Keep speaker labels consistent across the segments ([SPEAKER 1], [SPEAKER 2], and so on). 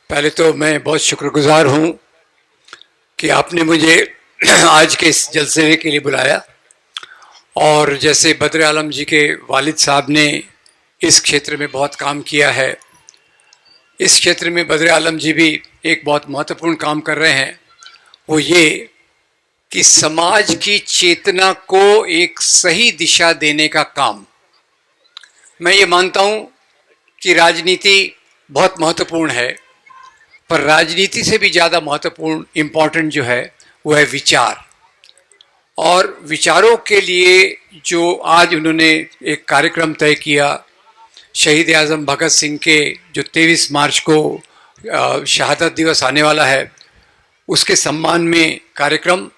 [SPEAKER 1] पहले तो मैं बहुत शुक्रगुजार हूँ कि आपने मुझे आज के इस जलसे के लिए बुलाया। और जैसे बद्र आलम जी के वालिद साहब ने इस क्षेत्र में बहुत काम किया है, इस क्षेत्र में बद्र आलम जी भी एक बहुत महत्वपूर्ण काम कर रहे हैं। वो ये कि समाज की चेतना को एक सही दिशा देने का काम। मैं ये मानता हूँ कि राजनीति बहुत महत्वपूर्ण है, पर राजनीति से भी ज़्यादा महत्वपूर्ण इम्पॉर्टेंट जो है वो है विचार। और विचारों के लिए जो आज उन्होंने एक कार्यक्रम तय किया, शहीद आज़म भगत सिंह के जो 23 मार्च को शहादत दिवस आने वाला है, उसके सम्मान में कार्यक्रम,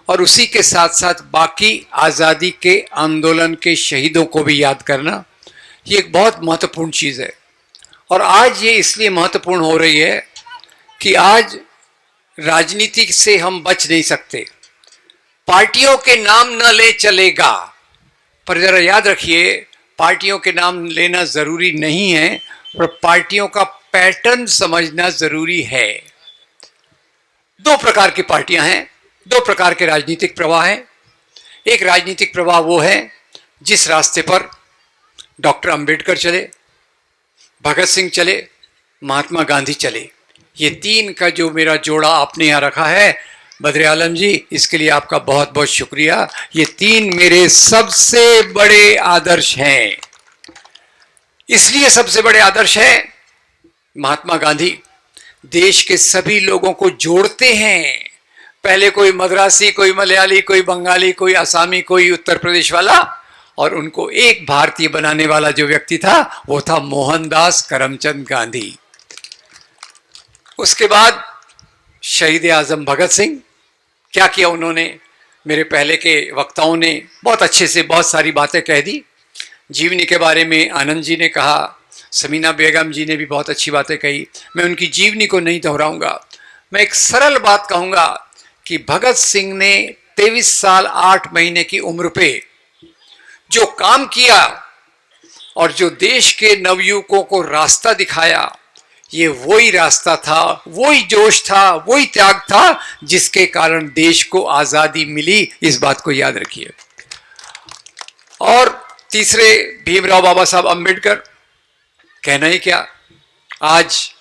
[SPEAKER 1] और उसी के साथ साथ बाकी आज़ादी के आंदोलन के शहीदों को भी याद करना, ये एक बहुत महत्वपूर्ण चीज़ है। और आज ये इसलिए महत्वपूर्ण हो रही है कि आज राजनीति से हम बच नहीं सकते। पार्टियों के नाम न ले चलेगा, पर जरा याद रखिए, पार्टियों के नाम लेना जरूरी नहीं है, पर पार्टियों का पैटर्न समझना जरूरी है। दो प्रकार की पार्टियां हैं, दो प्रकार के राजनीतिक प्रवाह हैं। एक राजनीतिक प्रवाह वो है जिस रास्ते पर डॉक्टर अंबेडकर चले, भगत सिंह चले, महात्मा गांधी चले। ये तीन का जो मेरा जोड़ा आपने यहाँ रखा है बद्र आलम जी, इसके लिए आपका बहुत बहुत शुक्रिया। ये तीन मेरे सबसे बड़े आदर्श हैं। इसलिए सबसे बड़े आदर्श हैं, महात्मा गांधी देश के सभी लोगों को जोड़ते हैं। पहले कोई मद्रासी, कोई मलयाली, कोई बंगाली, कोई आसामी, कोई उत्तर प्रदेश वाला, और उनको एक भारतीय बनाने वाला जो व्यक्ति था वो था मोहनदास करमचंद गांधी। उसके बाद शहीद आज़म भगत सिंह, क्या किया उन्होंने? मेरे पहले के वक्ताओं ने बहुत अच्छे से बहुत सारी बातें कह दी। जीवनी के बारे में आनंद जी ने कहा, समीना बेगम जी ने भी बहुत अच्छी बातें कही। मैं उनकी जीवनी को नहीं दोहराऊंगा। मैं एक सरल बात कहूंगा कि भगत सिंह ने 23 साल 8 महीने की उम्र पे जो काम किया और जो देश के नवयुवकों को रास्ता दिखाया, ये वही रास्ता था, वही जोश था, वही त्याग था जिसके कारण देश को आजादी मिली। इस बात को याद रखिए। और तीसरे, भीमराव बाबा साहब अंबेडकर, कहना ही क्या। आज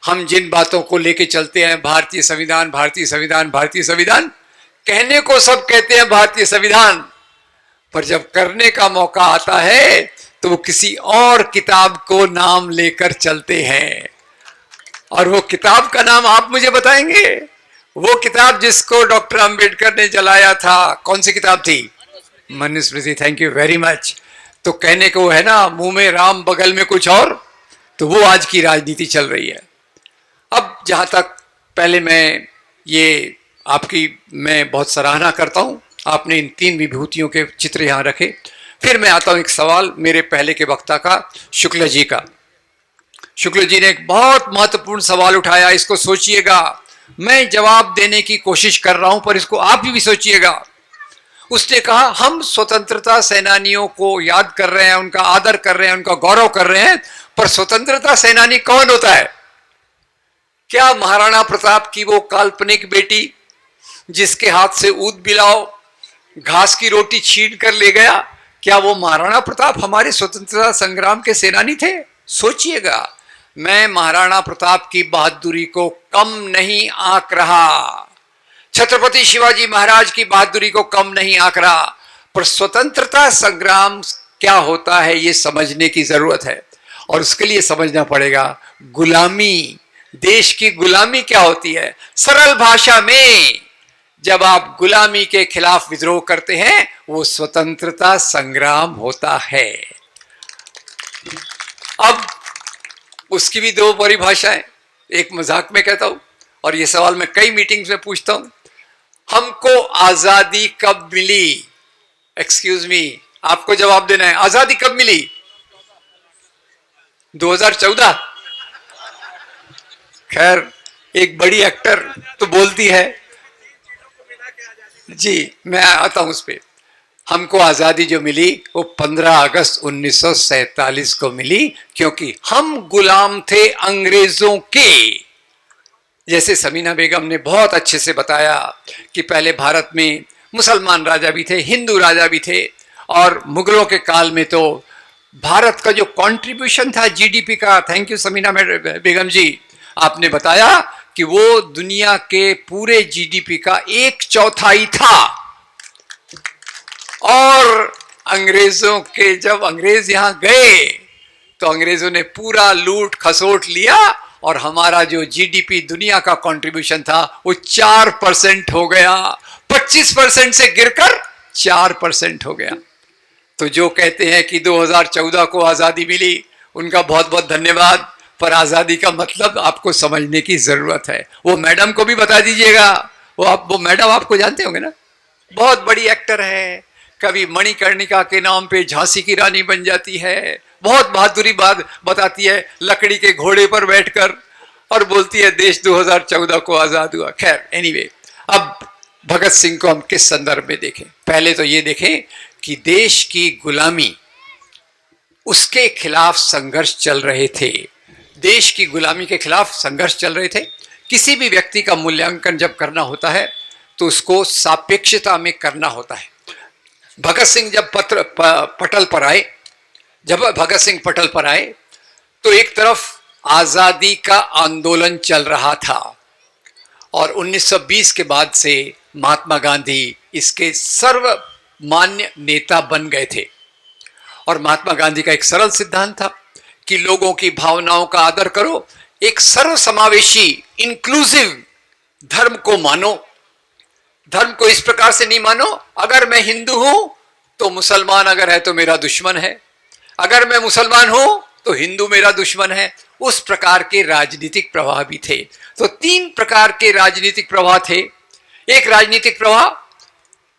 [SPEAKER 1] हम जिन बातों को लेके चलते हैं, भारतीय संविधान, भारतीय संविधान, भारतीय संविधान, कहने को सब कहते हैं भारतीय संविधान, पर जब करने का मौका आता है तो वो किसी और किताब को नाम लेकर चलते हैं। और वो किताब का नाम आप मुझे बताएंगे? वो किताब जिसको डॉक्टर अंबेडकर ने जलाया था, कौन सी किताब थी? Manusmriti. Thank you very much. तो कहने को है ना, मुंह में राम बगल में कुछ और, तो वो आज की राजनीति चल रही है। अब जहां तक, पहले मैं बहुत सराहना करता हूं, आपने इन तीन विभूतियों के चित्र यहां रखे। फिर मैं आता हूं एक सवाल मेरे पहले के वक्ता का, शुक्ल जी का। शुक्ल जी ने एक बहुत महत्वपूर्ण सवाल उठाया, इसको सोचिएगा। मैं जवाब देने की कोशिश कर रहा हूं, पर इसको आप भी सोचिएगा। उसने कहा, हम स्वतंत्रता सेनानियों को याद कर रहे हैं, उनका आदर कर रहे हैं, उनका गौरव कर रहे हैं, पर स्वतंत्रता सेनानी कौन होता है? क्या महाराणा प्रताप की वो काल्पनिक बेटी जिसके हाथ से ऊद बिलाव घास की रोटी छीन कर ले गया, क्या वो महाराणा प्रताप हमारे स्वतंत्रता संग्राम के सेनानी थे? सोचिएगा। मैं महाराणा प्रताप की बहादुरी को कम नहीं आंक रहा, छत्रपति शिवाजी महाराज की बहादुरी को कम नहीं आंक रहा, पर स्वतंत्रता संग्राम क्या होता है ये समझने की जरूरत है। और उसके लिए समझना पड़ेगा गुलामी, देश की गुलामी क्या होती है। सरल भाषा में, जब आप गुलामी के खिलाफ विद्रोह करते हैं, वो स्वतंत्रता संग्राम होता है। अब उसकी भी दो परिभाषाएं, एक मजाक में कहता हूं और ये सवाल मैं कई मीटिंग्स में पूछता हूं, हमको आजादी कब मिली? एक्सक्यूज मी, आपको जवाब देना है। आजादी कब मिली? 2014। खैर, एक बड़ी एक्टर तो बोलती है जी, मैं आता हूं उस पर। हमको आजादी जो मिली वो 15 अगस्त 1947 को मिली, क्योंकि हम गुलाम थे अंग्रेजों के। जैसे समीना बेगम ने बहुत अच्छे से बताया कि पहले भारत में मुसलमान राजा भी थे, हिंदू राजा भी थे, और मुगलों के काल में तो भारत का जो कंट्रीब्यूशन था जीडीपी का, थैंक यू समीना बेगम जी, आपने बताया कि वो दुनिया के पूरे जीडीपी का 1/4 था। और अंग्रेजों के, जब अंग्रेज यहां गए तो अंग्रेजों ने पूरा लूट खसोट लिया और हमारा जो जीडीपी दुनिया का कंट्रीब्यूशन था वो 4% हो गया, 25% से गिरकर 4% हो गया। तो जो कहते हैं कि 2014 को आजादी मिली, उनका बहुत बहुत धन्यवाद, पर आजादी का मतलब आपको समझने की जरूरत है। वो मैडम को भी बता दीजिएगा, वो मैडम आपको जानते होंगे ना, बहुत बड़ी एक्टर है, कभी मणिकर्णिका के नाम पे झांसी की रानी बन जाती है, बहुत बहादुरी बात बताती है लकड़ी के घोड़े पर बैठकर, और बोलती है देश 2014 को आजाद हुआ। खैर एनीवे, अब भगत सिंह को हम किस संदर्भ में देखें? पहले तो ये देखें कि देश की गुलामी, उसके खिलाफ संघर्ष चल रहे थे। देश की गुलामी के खिलाफ संघर्ष चल रहे थे। किसी भी व्यक्ति का मूल्यांकन जब करना होता है तो उसको सापेक्षता में करना होता है। भगत सिंह जब भगत सिंह पटल पर आए तो एक तरफ आजादी का आंदोलन चल रहा था, और 1920 के बाद से महात्मा गांधी इसके सर्वमान्य नेता बन गए थे। और महात्मा गांधी का एक सरल सिद्धांत था कि लोगों की भावनाओं का आदर करो, एक सर्वसमावेशी इंक्लूसिव धर्म को मानो। धर्म को इस प्रकार से नहीं मानो, अगर मैं हिंदू हूं तो मुसलमान अगर है तो मेरा दुश्मन है, अगर मैं मुसलमान हूं तो हिंदू मेरा दुश्मन है। उस प्रकार के राजनीतिक प्रवाह भी थे। तो 3 प्रकार के राजनीतिक प्रवाह थे। एक राजनीतिक प्रवाह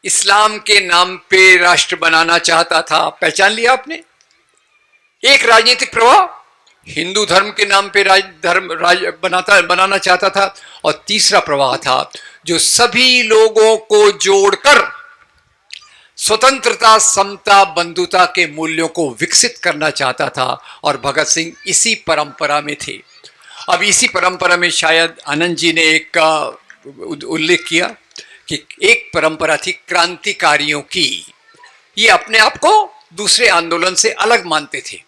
[SPEAKER 1] इस्लाम के नाम पे राष्ट्र बनाना चाहता था, पहचान लिया आपने। एक राजनीतिक प्रवाह हिंदू धर्म के नाम पे बनाना चाहता था, और तीसरा प्रवाह था जो सभी लोगों को जोड़कर स्वतंत्रता, समता, बंधुता के मूल्यों को विकसित करना चाहता था, और भगत सिंह इसी परंपरा में थे। अब इसी परंपरा में शायद आनंद जी ने एक उल्लेख किया कि एक परंपरा थी क्रांतिकारियों की। ये अपने आप को दूसरे आंदोलन से अलग मानते थे।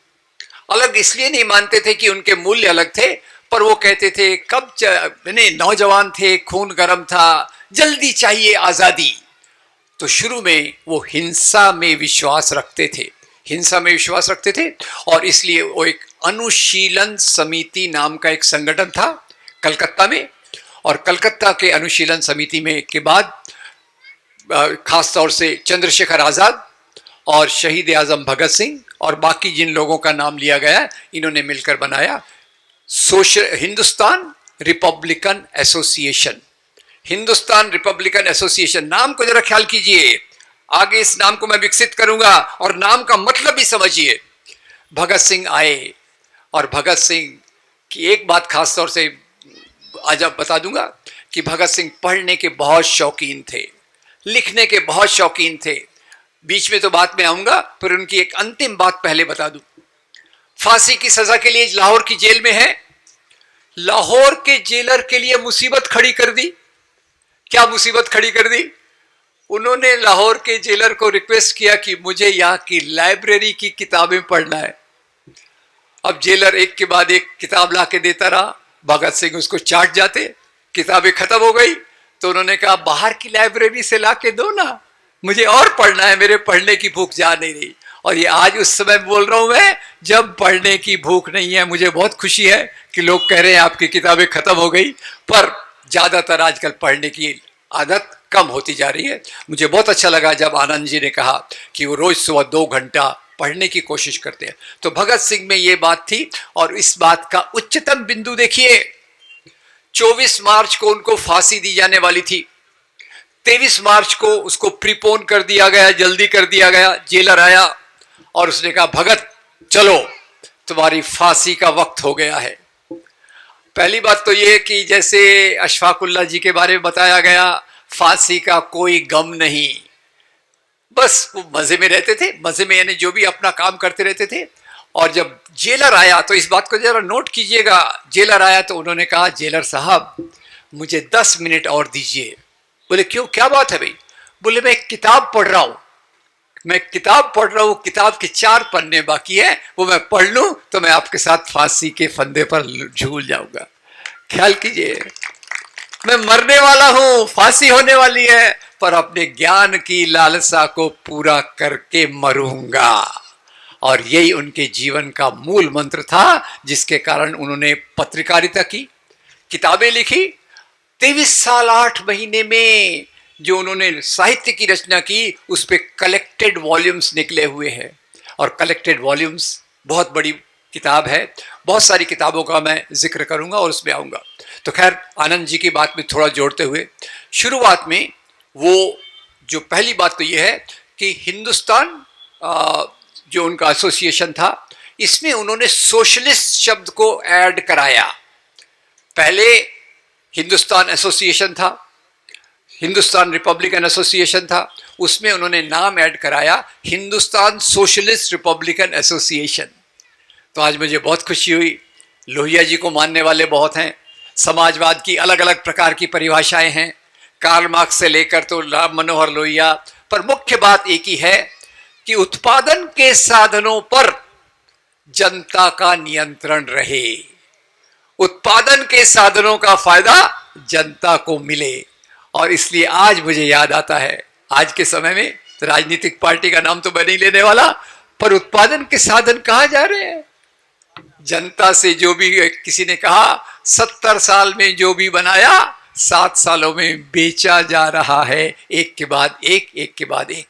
[SPEAKER 1] अलग इसलिए नहीं मानते थे कि उनके मूल्य अलग थे, पर वो कहते थे नौजवान थे, खून गर्म था, जल्दी चाहिए आजादी। तो शुरू में वो हिंसा में विश्वास रखते थे, और इसलिए वो एक अनुशीलन समिति नाम का एक संगठन था कलकत्ता में, और कलकत्ता के अनुशीलन समिति में के बाद खासतौर से चंद्रशेखर आजाद और शहीद आजम भगत सिंह और बाकी जिन लोगों का नाम लिया गया, इन्होंने मिलकर बनाया Hindustan Republican association. Hindustan Republican association, नाम को जरा ख्याल कीजिए, आगे इस नाम को मैं विकसित करूंगा, और नाम का मतलब भी समझिए। भगत सिंह आए, और भगत सिंह की एक बात खास तौर से आज आप बता दूंगा कि भगत सिंह पढ़ने के बहुत शौकीन थे, लिखने के बहुत शौकीन थे। बीच में तो बात में आऊंगा, पर उनकी एक अंतिम बात पहले बता दूं। फांसी की सजा के लिए लाहौर की जेल में है, लाहौर के जेलर के लिए मुसीबत खड़ी कर दी। क्या मुसीबत खड़ी कर दी? उन्होंने लाहौर के जेलर को रिक्वेस्ट किया कि मुझे यहाँ की लाइब्रेरी की किताबें पढ़ना है। अब जेलर एक के बाद एक किताब ला के देता रहा, भगत सिंह उसको चाट जाते, किताबें खत्म हो गई, तो उन्होंने कहा बाहर की लाइब्रेरी से ला के दो ना, मुझे और पढ़ना है, मेरे पढ़ने की भूख जा नहीं रही। और ये आज उस समय बोल रहा हूं मैं जब पढ़ने की भूख नहीं है। मुझे बहुत खुशी है कि लोग कह रहे हैं आपकी किताबें खत्म हो गई, पर ज्यादातर आजकल पढ़ने की आदत कम होती जा रही है। मुझे बहुत अच्छा लगा जब आनंद जी ने कहा कि वो रोज सुबह 2 घंटा पढ़ने की कोशिश करते हैं। तो भगत सिंह में ये बात थी, और इस बात का उच्चतम बिंदु देखिए, 24 मार्च को उनको फांसी दी जाने वाली थी, 23 मार्च को उसको प्रीपोन कर दिया गया, जल्दी कर दिया गया। जेलर आया और उसने कहा भगत चलो, तुम्हारी फांसी का वक्त हो गया है। पहली बात तो ये कि जैसे अशफाकुल्लाह जी के बारे में बताया गया, फांसी का कोई गम नहीं, बस वो मजे में रहते थे, मजे में यानी जो भी अपना काम करते रहते थे। और जब जेलर आया, तो इस बात को जरा नोट कीजिएगा, जेलर आया तो उन्होंने कहा जेलर साहब मुझे 10 मिनट और दीजिए। बोले क्यों, क्या बात है भाई? बोले मैं एक किताब पढ़ रहा हूं, मैं किताब पढ़ रहा हूं, किताब के 4 पन्ने बाकी है, वो मैं पढ़ लूं तो मैं आपके साथ फांसी के फंदे पर झूल जाऊंगा। ख्याल कीजिए, मैं मरने वाला हूं, फांसी होने वाली है, पर अपने ज्ञान की लालसा को पूरा करके मरूंगा। और यही उनके जीवन का मूल मंत्र था, जिसके कारण उन्होंने पत्रकारिता की, किताबें लिखी। 23 साल 8 महीने में जो उन्होंने साहित्य की रचना की, उस पे कलेक्टेड वॉल्यूम्स निकले हुए हैं। और कलेक्टेड वॉल्यूम्स बहुत बड़ी किताब है, बहुत सारी किताबों का मैं जिक्र करूंगा और उसमें आऊंगा। तो खैर, आनंद जी की बात में थोड़ा जोड़ते हुए, शुरुआत में वो जो पहली बात तो ये है कि हिंदुस्तान जो उनका एसोसिएशन था, इसमें उन्होंने सोशलिस्ट शब्द को ऐड कराया। पहले हिंदुस्तान एसोसिएशन था, हिंदुस्तान रिपब्लिकन एसोसिएशन था, उसमें उन्होंने नाम ऐड कराया हिंदुस्तान सोशलिस्ट रिपब्लिकन एसोसिएशन। तो आज मुझे बहुत खुशी हुई। लोहिया जी को मानने वाले बहुत हैं, समाजवाद की अलग अलग प्रकार की परिभाषाएं हैं, कार्ल मार्क्स से लेकर तो राम मनोहर लोहिया, पर मुख्य बात एक ही है कि उत्पादन के साधनों पर जनता का नियंत्रण रहे, उत्पादन के साधनों का फायदा जनता को मिले। और इसलिए आज मुझे याद आता है, आज के समय में राजनीतिक पार्टी का नाम तो मैं नहीं लेने वाला, पर उत्पादन के साधन कहां जा रहे हैं? जनता से जो भी किसी ने कहा 70 साल में जो भी बनाया 7 सालों में बेचा जा रहा है, एक के बाद एक, एक के बाद एक।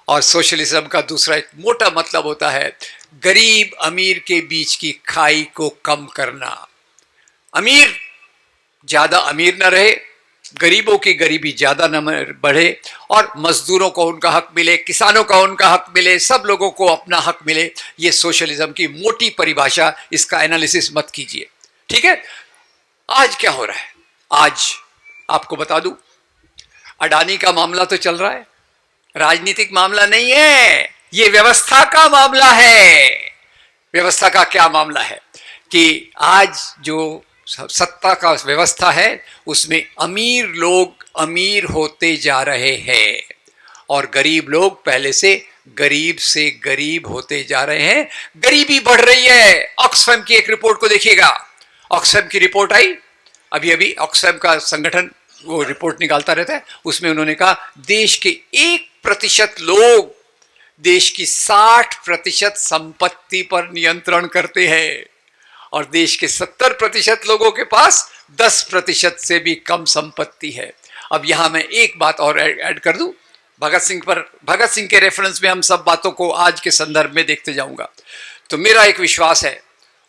[SPEAKER 1] और सोशलिज्म का दूसरा एक मोटा मतलब होता है गरीब अमीर के बीच की खाई को कम करना। अमीर ज्यादा अमीर न रहे, गरीबों की गरीबी ज्यादा न बढ़े, और मजदूरों को उनका हक मिले, किसानों का उनका हक मिले, सब लोगों को अपना हक मिले। ये सोशलिज्म की मोटी परिभाषा, इसका एनालिसिस मत कीजिए, ठीक है। आज क्या हो रहा है? आज आपको बता दूं, अडानी का मामला तो चल रहा है, राजनीतिक मामला नहीं है, ये व्यवस्था का मामला है। व्यवस्था का क्या मामला है कि आज जो सत्ता का व्यवस्था है, उसमें अमीर लोग अमीर होते जा रहे हैं और गरीब लोग पहले से गरीब होते जा रहे हैं। गरीबी बढ़ रही है। ऑक्सफैम की एक रिपोर्ट को देखिएगा, ऑक्सफैम की रिपोर्ट आई अभी अभी, ऑक्सफैम का संगठन वो रिपोर्ट निकालता रहता है, उसमें उन्होंने कहा देश के 1% लोग देश की 60% संपत्ति पर नियंत्रण करते हैं और देश के 70% लोगों के पास 10% से भी कम संपत्ति है। अब यहां मैं एक बात और ऐड कर दूं, भगत सिंह पर, भगत सिंह के रेफरेंस में हम सब बातों को आज के संदर्भ में देखते जाऊंगा। तो मेरा एक विश्वास है,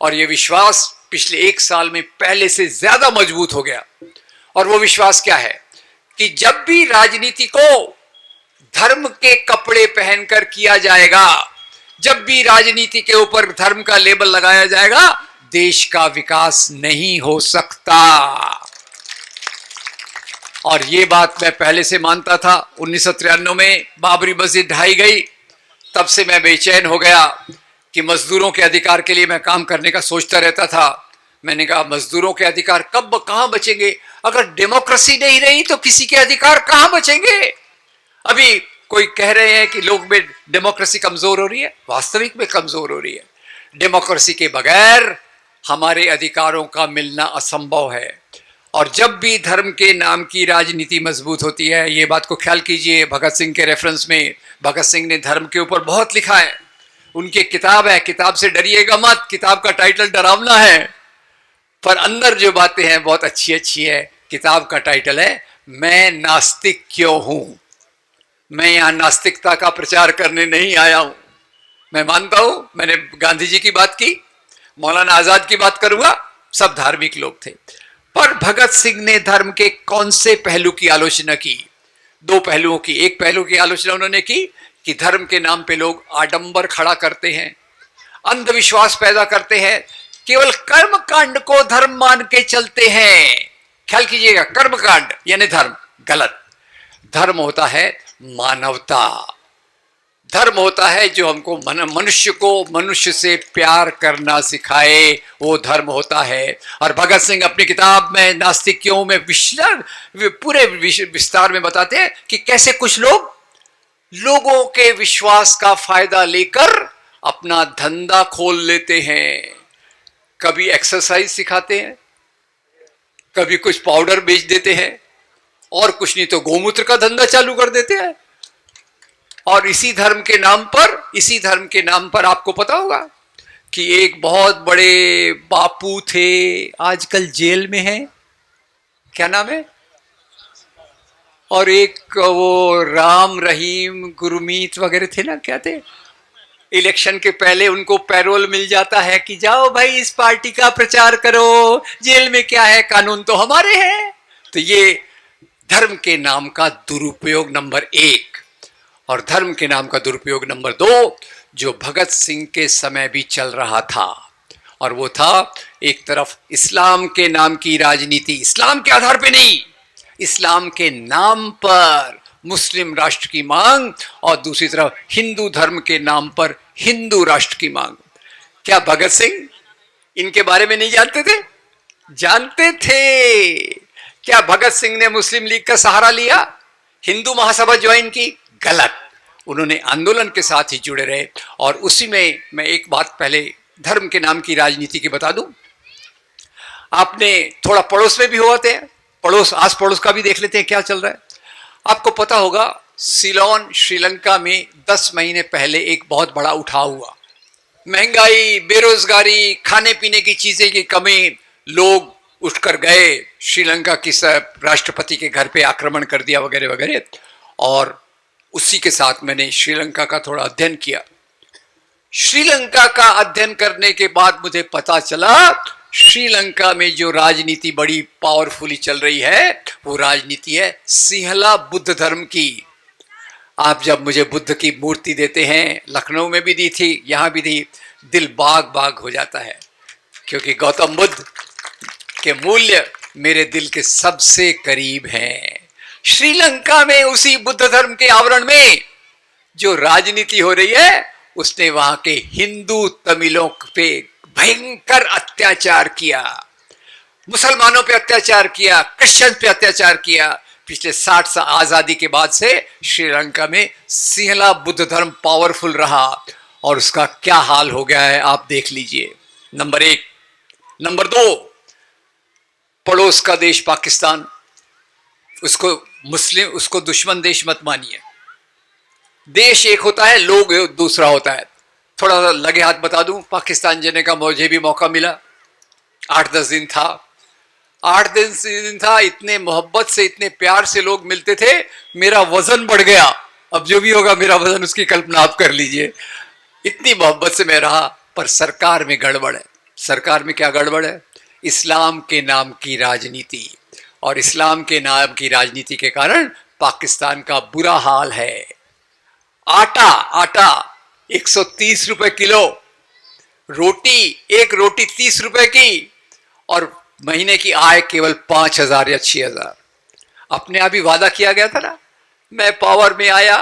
[SPEAKER 1] और यह विश्वास पिछले 1 साल में पहले से ज्यादा मजबूत हो गया। और वो विश्वास क्या है कि जब भी राजनीति को धर्म के कपड़े पहनकर किया जाएगा, जब भी राजनीति के ऊपर धर्म का लेबल लगाया जाएगा, देश का विकास नहीं हो सकता। और ये बात मैं पहले से मानता था। 1993 में बाबरी मस्जिद ढाई गई, तब से मैं बेचैन हो गया कि मजदूरों के अधिकार के लिए मैं काम करने का सोचता रहता था। मैंने कहा मजदूरों के अधिकार कब कहां बचेंगे? अगर डेमोक्रेसी नहीं रही तो किसी के अधिकार कहां बचेंगे? अभी कोई कह रहे हैं कि लोग में डेमोक्रेसी कमजोर हो रही है, वास्तविक में कमजोर हो रही है। डेमोक्रेसी के बगैर हमारे अधिकारों का मिलना असंभव है। और जब भी धर्म के नाम की राजनीति मजबूत होती है, ये बात को ख्याल कीजिए, भगत सिंह के रेफरेंस में भगत सिंह ने धर्म के ऊपर बहुत लिखा है। उनकी किताब है, किताब से डरिएगा मत, किताब का टाइटल डरावना है, पर अंदर जो बातें हैं बहुत अच्छी अच्छी है। किताब का टाइटल है मैं नास्तिक क्यों हूं। मैं यहां नास्तिकता का प्रचार करने नहीं आया हूं। मैं मानता हूं, मैंने गांधी जी की बात की, मौलाना आजाद की बात करूंगा, सब धार्मिक लोग थे, पर भगत सिंह ने धर्म के कौन से पहलू की आलोचना की? 2 पहलुओं की। एक पहलू की आलोचना उन्होंने की कि धर्म के नाम पे लोग आडंबर खड़ा करते हैं, अंधविश्वास पैदा करते हैं, केवल कर्म कांड को धर्म मान के चलते हैं। ख्याल कीजिएगा, कर्म कांड यानी धर्म, गलत। धर्म होता है मानवता। धर्म होता है जो हमको मनुष्य को मनुष्य से प्यार करना सिखाए, वो धर्म होता है। और भगत सिंह अपनी किताब में नास्तिक क्यों में पूरे विस्तार में बताते हैं कि कैसे कुछ लोग लोगों के विश्वास का फायदा लेकर अपना धंधा खोल लेते हैं। कभी एक्सरसाइज सिखाते हैं, कभी कुछ पाउडर बेच देते हैं, और कुछ नहीं तो गोमूत्र का धंधा चालू कर देते हैं। और इसी धर्म के नाम पर आपको पता होगा कि एक बहुत बड़े बापू थे, आजकल जेल में हैं, क्या नाम है, और एक वो राम रहीम गुरमीत वगैरह थे ना, क्या थे, इलेक्शन के पहले उनको पैरोल मिल जाता है कि जाओ भाई इस पार्टी का प्रचार करो, जेल में क्या है, कानून तो हमारे हैं। तो ये धर्म के नाम का दुरुपयोग नंबर 1। और धर्म के नाम का दुरुपयोग नंबर 2 जो भगत सिंह के समय भी चल रहा था, और वो था एक तरफ इस्लाम के नाम की राजनीति, इस्लाम के आधार पे नहीं, इस्लाम के नाम पर मुस्लिम राष्ट्र की मांग, और दूसरी तरफ हिंदू धर्म के नाम पर हिंदू राष्ट्र की मांग। क्या भगत सिंह इनके बारे में नहीं जानते थे? जानते थे। क्या भगत सिंह ने मुस्लिम लीग का सहारा लिया, हिंदू महासभा ज्वाइन की? गलत। उन्होंने आंदोलन के साथ ही जुड़े रहे। और उसी में मैं एक बात पहले धर्म के नाम की राजनीति की बता दूं। आपने थोड़ा पड़ोस में भी हुआ थे, पड़ोस आस पड़ोस का भी देख लेते हैं क्या चल रहा है। आपको पता होगा सिलोन श्रीलंका में 10 महीने पहले एक बहुत बड़ा उठाव हुआ। महंगाई, बेरोजगारी, खाने पीने की चीजें की कमी, लोग उठकर गए, श्रीलंका की राष्ट्रपति के घर पे आक्रमण कर दिया वगैरह वगैरह। और उसी के साथ मैंने श्रीलंका का थोड़ा अध्ययन किया। श्रीलंका का अध्ययन करने के बाद मुझे पता चला श्रीलंका में जो राजनीति बड़ी पावरफुली चल रही है वो राजनीति है सिंहला बुद्ध धर्म की। आप जब मुझे बुद्ध की मूर्ति देते हैं, लखनऊ में भी दी थी, यहां भी दी, दिल बाग बाग हो जाता है, क्योंकि गौतम बुद्ध के मूल्य मेरे दिल के सबसे करीब हैं। श्रीलंका में उसी बुद्ध धर्म के आवरण में जो राजनीति हो रही है, उसने वहां के हिंदू तमिलों पे भयंकर अत्याचार किया, मुसलमानों पे अत्याचार किया, क्रिश्चियन पे अत्याचार किया। पिछले 60 साल आजादी के बाद से श्रीलंका में सिंहला बुद्ध धर्म पावरफुल रहा, और उसका क्या हाल हो गया है आप देख लीजिए। नंबर 1। नंबर 2, पड़ोस का देश पाकिस्तान, उसको दुश्मन देश मत मानिए। देश एक होता है, लोग दूसरा होता है। थोड़ा सा लगे हाथ बता दूं, पाकिस्तान जाने का मुझे भी मौका मिला, 8-10 दिन था। 8-10 दिन था, इतने मोहब्बत से, इतने प्यार से लोग मिलते थे, मेरा वजन बढ़ गया। अब जो भी होगा मेरा वजन, उसकी कल्पना आप कर लीजिए। इतनी मोहब्बत से मैं रहा, पर सरकार में गड़बड़ है। सरकार में क्या गड़बड़ है? इस्लाम के नाम की राजनीति, और इस्लाम के नाम की राजनीति के कारण पाकिस्तान का बुरा हाल है। आटा 130 रुपए किलो, एक रोटी 30 रुपए की, और महीने की आय केवल 5,000 या 6,000। अपने आप ही वादा किया गया था ना, मैं पावर में आया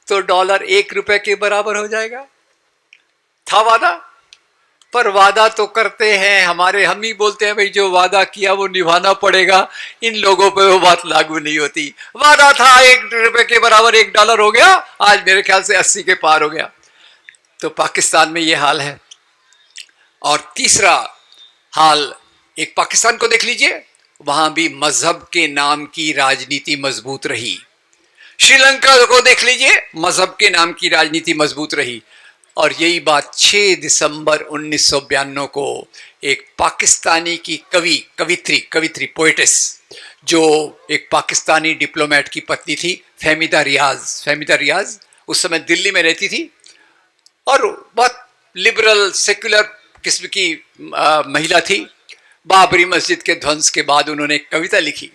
[SPEAKER 1] तो डॉलर 1 रुपए के बराबर हो जाएगा, था वादा। पर वादा तो करते हैं हमारे, हम ही बोलते हैं भाई जो वादा किया वो निभाना पड़ेगा। इन लोगों पे वो बात लागू नहीं होती। वादा था 1 रुपए के बराबर $1 हो गया, आज मेरे ख्याल से 80 के पार हो गया। तो पाकिस्तान में ये हाल है। और तीसरा हाल, एक पाकिस्तान को देख लीजिए, वहां भी मजहब के नाम की राजनीति मजबूत रही। श्रीलंका को देख लीजिए, मजहब के नाम की राजनीति मजबूत रही। और यही बात 6 दिसंबर 1992 को एक पाकिस्तानी की कवित्री पोएटिस, जो एक पाकिस्तानी डिप्लोमेट की पत्नी थी, फहमीदा रियाज उस समय दिल्ली में रहती थी, और बहुत लिबरल सेक्युलर किस्म की महिला थी। बाबरी मस्जिद के ध्वंस के बाद उन्होंने एक कविता लिखी,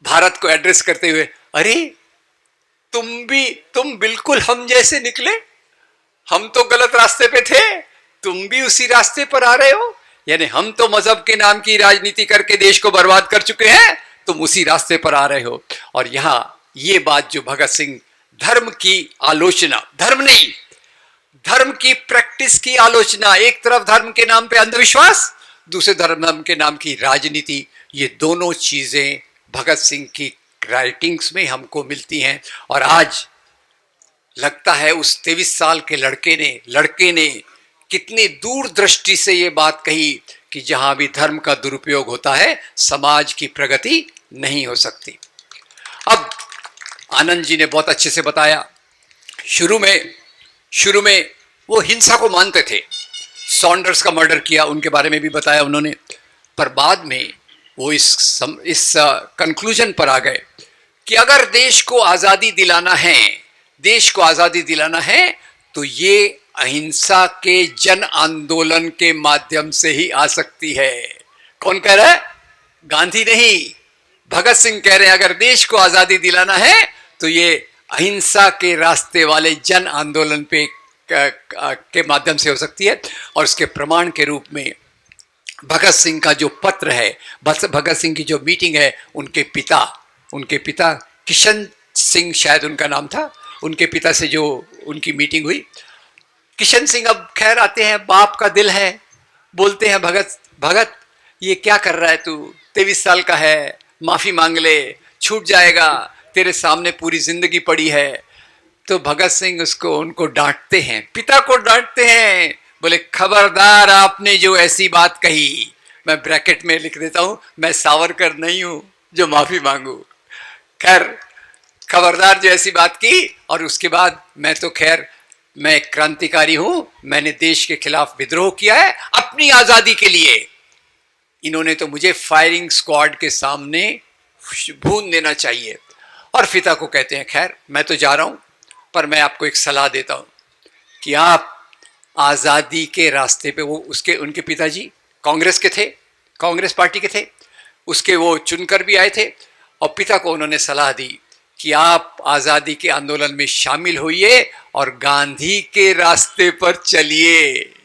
[SPEAKER 1] भारत को एड्रेस करते हुए, अरे तुम बिल्कुल हम जैसे निकले, हम तो गलत रास्ते पे थे, तुम भी उसी रास्ते पर आ रहे हो। यानी हम तो मजहब के नाम की राजनीति करके देश को बर्बाद कर चुके हैं, तुम उसी रास्ते पर आ रहे हो। और यहां ये बात जो भगत सिंह धर्म की आलोचना, धर्म नहीं, धर्म की प्रैक्टिस की आलोचना। एक तरफ धर्म के नाम पे अंधविश्वास, दूसरे धर्म के नाम की राजनीति। ये दोनों चीजें भगत सिंह की राइटिंग्स में हमको मिलती हैं। और आज लगता है उस 23 साल के लड़के ने कितनी दूरदृष्टि से ये बात कही कि जहां भी धर्म का दुरुपयोग होता है समाज की प्रगति नहीं हो सकती। अब आनंद जी ने बहुत अच्छे से बताया, शुरू में वो हिंसा को मानते थे, सॉन्डर्स का मर्डर किया उनके बारे में भी बताया उन्होंने, पर बाद में वो इस कंक्लूजन पर आ गए कि अगर देश को आज़ादी दिलाना है तो ये अहिंसा के जन आंदोलन के माध्यम से ही आ सकती है। कौन कह रहा है? गांधी नहीं, भगत सिंह कह रहे हैं अगर देश को आज़ादी दिलाना है तो ये अहिंसा के रास्ते वाले जन आंदोलन पे के माध्यम से हो सकती है। और उसके प्रमाण के रूप में भगत सिंह का जो पत्र है, भगत सिंह की जो मीटिंग है, उनके पिता किशन सिंह शायद उनका नाम था, उनके पिता से जो उनकी मीटिंग हुई। किशन सिंह अब खैर आते हैं, बाप का दिल है, बोलते हैं भगत ये क्या कर रहा है तू, 23 साल का है, माफी मांग ले, छूट जाएगा, तेरे सामने पूरी जिंदगी पड़ी है। तो भगत सिंह उनको डांटते हैं, पिता को डांटते हैं, बोले खबरदार आपने जो ऐसी बात कही, मैं ब्रैकेट में लिख देता हूं, मैं सावरकर नहीं हूं जो माफी मांगू, खैर खबरदार जो ऐसी बात की। और उसके बाद मैं क्रांतिकारी हूं, मैंने देश के खिलाफ विद्रोह किया है अपनी आजादी के लिए, इन्होंने तो मुझे फायरिंग स्क्वाड के सामने भून देना चाहिए। और पिता को कहते हैं खैर मैं तो जा रहा हूं, पर मैं आपको एक सलाह देता हूं कि आप आज़ादी के रास्ते पे, उनके पिताजी कांग्रेस पार्टी के थे, उसके वो चुनकर भी आए थे, और पिता को उन्होंने सलाह दी कि आप आज़ादी के आंदोलन में शामिल होइए और गांधी के रास्ते पर चलिए।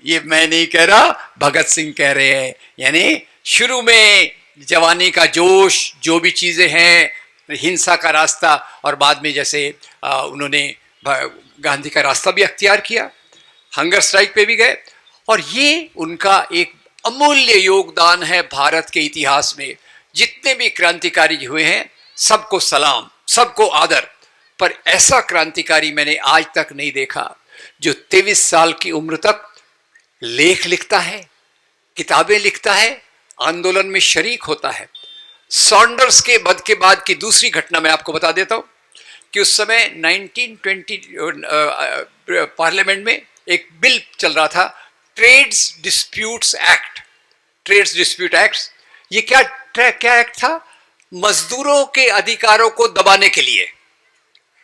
[SPEAKER 1] ये मैं नहीं कह रहा, भगत सिंह कह रहे हैं। यानी शुरू में जवानी का जोश, जो भी चीज़ें हैं, हिंसा का रास्ता, और बाद में जैसे उन्होंने गांधी का रास्ता भी अख्तियार किया, हंगर स्ट्राइक पे भी गए। और ये उनका एक अमूल्य योगदान है भारत के इतिहास में। जितने भी क्रांतिकारी हुए हैं सबको सलाम, सबको आदर, पर ऐसा क्रांतिकारी मैंने आज तक नहीं देखा जो 23 साल की उम्र तक लेख लिखता है, किताबें लिखता है, आंदोलन में शरीक होता है। सॉन्डर्स के बाद की दूसरी घटना मैं आपको बता देता हूं कि उस समय 1920 पार्लियामेंट में एक बिल चल रहा था, ट्रेड्स डिस्प्यूट एक्ट। ये क्या एक्ट था? मजदूरों के अधिकारों को दबाने के लिए।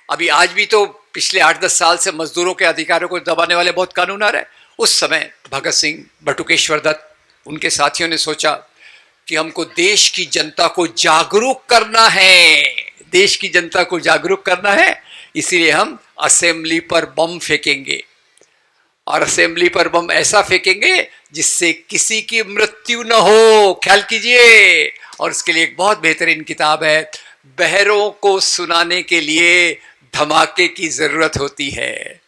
[SPEAKER 1] अभी आज भी तो पिछले 8-10 साल से मजदूरों के अधिकारों को दबाने वाले बहुत कानून आ रहे हैं। उस समय भगत सिंह, बटुकेश्वर दत्त, उनके साथियों ने सोचा कि हमको देश की जनता को जागरूक करना है, इसीलिए हम असेंबली पर बम फेंकेंगे, और असेंबली पर बम ऐसा फेंकेंगे जिससे किसी की मृत्यु न हो। ख्याल कीजिए। और उसके लिए एक बहुत बेहतरीन किताब है, बहरों को सुनाने के लिए धमाके की जरूरत होती है।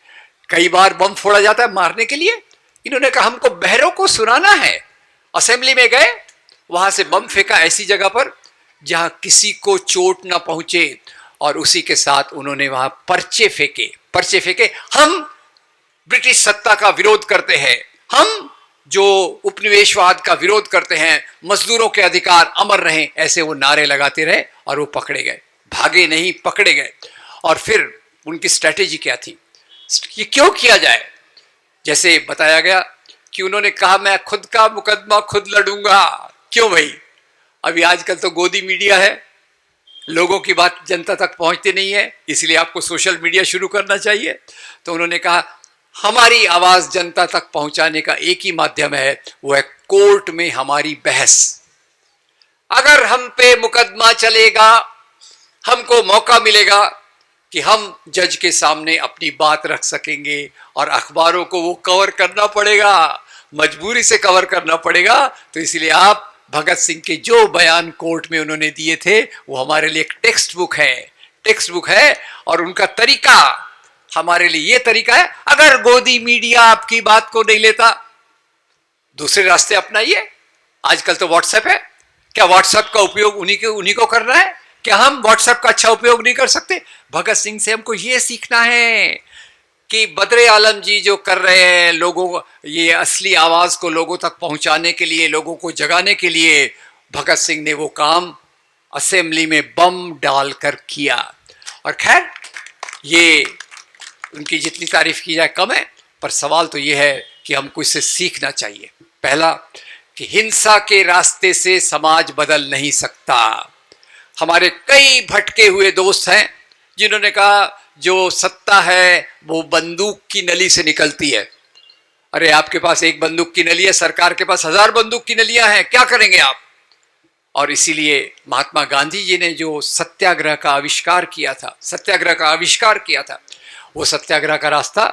[SPEAKER 1] कई बार बम फोड़ा जाता है मारने के लिए, इन्होंने कहा हमको बहरों को सुनाना है। असेंबली में गए, वहां से बम फेंका ऐसी जगह पर जहां किसी को चोट ना पहुंचे, और उसी के साथ उन्होंने वहां पर्चे फेंके। हम ब्रिटिश सत्ता का विरोध करते हैं, हम जो उपनिवेशवाद का विरोध करते हैं, मजदूरों के अधिकार अमर रहें, ऐसे वो नारे लगाते रहे। और वो पकड़े गए, भागे नहीं, पकड़े गए। और फिर उनकी स्ट्रैटेजी क्या थी, ये क्यों किया जाए? जैसे बताया गया कि उन्होंने कहा मैं खुद का मुकदमा खुद लड़ूंगा। क्यों भाई? अभी आजकल तो गोदी मीडिया है, लोगों की बात जनता तक पहुंचती नहीं है, इसलिए आपको सोशल मीडिया शुरू करना चाहिए। तो उन्होंने कहा हमारी आवाज जनता तक पहुंचाने का एक ही माध्यम है, वो है कोर्ट में हमारी बहस। अगर हम पे मुकदमा चलेगा, हमको मौका मिलेगा कि हम जज के सामने अपनी बात रख सकेंगे, और अखबारों को वो कवर करना पड़ेगा, मजबूरी से कवर करना पड़ेगा। तो इसलिए आप भगत सिंह के जो बयान कोर्ट में उन्होंने दिए थे वो हमारे लिए एक टेक्स्ट बुक है। टेक्स्ट बुक है और उनका तरीका हमारे लिए ये तरीका है। अगर गोदी मीडिया आपकी बात को नहीं लेता, दूसरे रास्ते अपनाइए। आजकल तो व्हाट्सएप है, क्या व्हाट्सएप का उपयोग उन्हीं को करना है? क्या हम व्हाट्सएप का अच्छा उपयोग नहीं कर सकते? भगत सिंह से हमको ये सीखना है कि बद्रे आलम जी जो कर रहे हैं लोगों को, ये असली आवाज को लोगों तक पहुंचाने के लिए, लोगों को जगाने के लिए, भगत सिंह ने वो काम असेंबली में बम डालकर किया। और खैर, ये उनकी जितनी तारीफ की जाए कम है, पर सवाल तो ये है कि हमको इससे सीखना चाहिए। पहला कि हिंसा के रास्ते से समाज बदल नहीं सकता। हमारे कई भटके हुए दोस्त हैं जिन्होंने कहा जो सत्ता है वो बंदूक की नली से निकलती है। अरे आपके पास एक बंदूक की नली है, सरकार के पास 1000 बंदूक की नलियां हैं, क्या करेंगे आप? और इसीलिए महात्मा गांधी जी ने जो सत्याग्रह का आविष्कार किया था, वो सत्याग्रह का रास्ता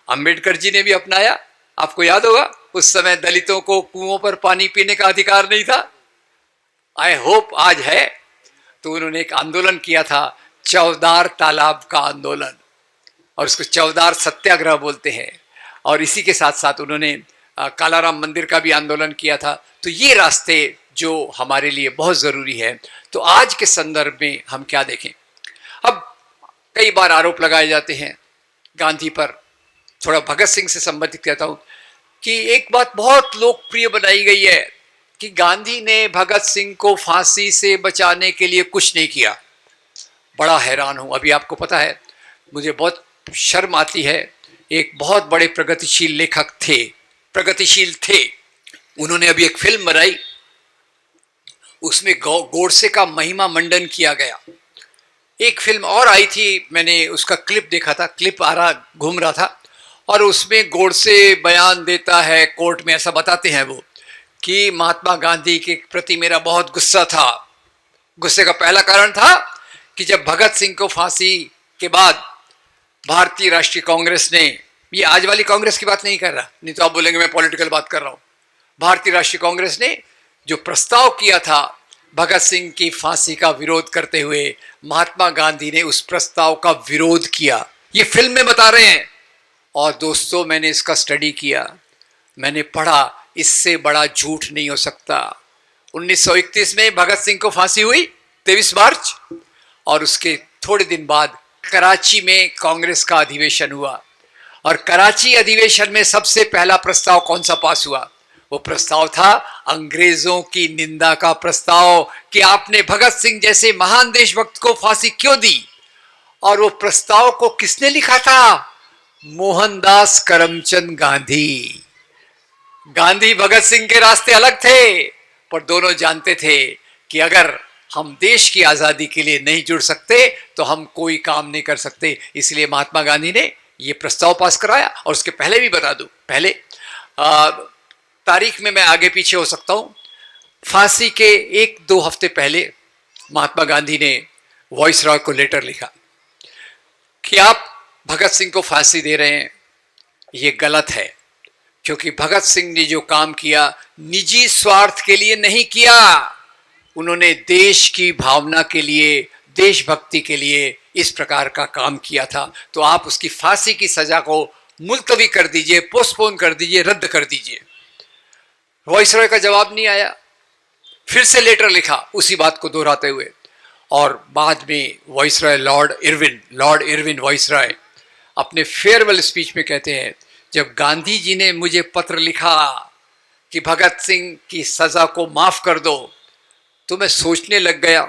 [SPEAKER 1] अंबेडकर जी ने भी अपनाया। आपको याद होगा, उस समय दलितों को कुओं पर पानी पीने का अधिकार नहीं था। आई होप आज है। तो उन्होंने एक आंदोलन किया था, चौदार तालाब का आंदोलन, और उसको चौदार सत्याग्रह बोलते हैं। और इसी के साथ साथ उन्होंने कालाराम मंदिर का भी आंदोलन किया था। तो ये रास्ते जो हमारे लिए बहुत ज़रूरी है। तो आज के संदर्भ में हम क्या देखें? अब कई बार आरोप लगाए जाते हैं गांधी पर। थोड़ा भगत सिंह से संबंधित कहता हूँ कि एक बात बहुत लोकप्रिय बनाई गई है कि गांधी ने भगत सिंह को फांसी से बचाने के लिए कुछ नहीं किया। बड़ा हैरान हूँ। अभी आपको पता है, मुझे बहुत शर्म आती है, एक बहुत बड़े प्रगतिशील थे, उन्होंने अभी एक फिल्म बनाई, उसमें गोडसे का महिमा मंडन किया गया। एक फिल्म और आई थी, मैंने उसका क्लिप देखा था, घूम रहा था, और उसमें गोडसे बयान देता है कोर्ट में, ऐसा बताते हैं वो कि महात्मा गांधी के प्रति मेरा बहुत गुस्सा था। गुस्से का पहला कारण था कि जब भगत सिंह को फांसी के बाद भारतीय राष्ट्रीय कांग्रेस ने, ये आज वाली कांग्रेस की बात नहीं कर रहा, नहीं तो आप बोलेंगे मैं पॉलिटिकल बात कर रहा हूं, भारतीय राष्ट्रीय कांग्रेस ने जो प्रस्ताव किया था भगत सिंह की फांसी का विरोध करते हुए, महात्मा गांधी ने उस प्रस्ताव का विरोध किया। ये फिल्म में बता रहे हैं। और दोस्तों, मैंने इसका स्टडी किया, मैंने पढ़ा, इससे बड़ा झूठ नहीं हो सकता। 1931 में भगत सिंह को फांसी हुई 23 मार्च, और उसके थोड़े दिन बाद कराची में कांग्रेस का अधिवेशन हुआ। और कराची अधिवेशन में सबसे पहला प्रस्ताव कौन सा पास हुआ? वो प्रस्ताव था अंग्रेजों की निंदा का प्रस्ताव कि आपने भगत सिंह जैसे महान देशभक्त को फांसी क्यों दी। और वो प्रस्ताव को किसने लिखा था? मोहनदास करमचंद गांधी। गांधी भगत सिंह के रास्ते अलग थे, पर दोनों जानते थे कि अगर हम देश की आजादी के लिए नहीं जुड़ सकते तो हम कोई काम नहीं कर सकते। इसलिए महात्मा गांधी ने यह प्रस्ताव पास कराया। और उसके पहले भी बता दूं, पहले तारीख में मैं आगे पीछे हो सकता हूं, फांसी के 1-2 हफ्ते पहले महात्मा गांधी ने वॉइसरॉय को लेटर लिखा कि आप भगत सिंह को फांसी दे रहे हैं, ये गलत है, क्योंकि भगत सिंह ने जो काम किया निजी स्वार्थ के लिए नहीं किया, उन्होंने देश की भावना के लिए, देशभक्ति के लिए इस प्रकार का काम किया था। तो आप उसकी फांसी की सजा को मुलतवी कर दीजिए, पोस्टपोन कर दीजिए, रद्द कर दीजिए। वॉइसरॉय का जवाब नहीं आया। फिर से लेटर लिखा उसी बात को दोहराते हुए, और बाद में वॉइसरॉय लॉर्ड इरविन वॉइसरॉय अपने फेयरवेल स्पीच में कहते हैं, जब गांधी जी ने मुझे पत्र लिखा कि भगत सिंह की सजा को माफ कर दो, तो मैं सोचने लग गया